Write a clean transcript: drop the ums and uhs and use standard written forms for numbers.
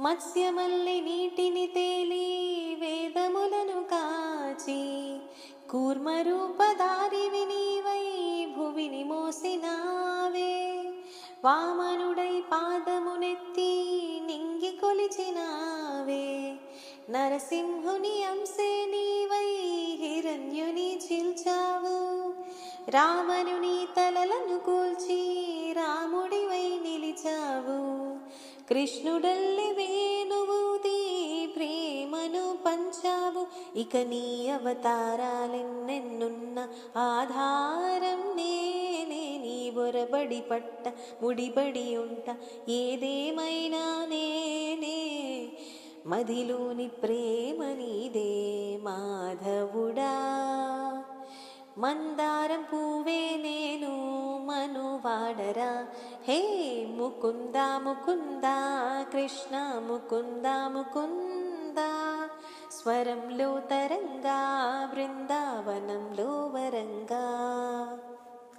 మత్స్యమల్లి నీటిని తేలి వేదములను కాచి కూర్మరూపధారివి నీవై భువిని మోసినావే. వామనుడై పాదమునెత్తి నింగి కొలిచినావే. నరసింహుని అంశే నీవై హిరణ్యుని చిల్చావు. రావణుని తలలను కూల్చి రాముడివై నిలిచావు. కృష్ణుడల్లి వేణువుది ప్రేమను పంచావు. ఇక నీ అవతారాలెన్నెన్నున్న ఆధారం నేనే. నీ బొరబడి పట్ట ముడిబడి ఉంట ఏదేమైనా నేనే. మదిలోని ప్రేమ నీదే మాధవుడా. మందారం పువ్వే నేను మనువాడరా. హే ముకుంద ముకుంద కృష్ణ ముకుంద ముకుంద. స్వరంలో తరంగా బృందావనంలో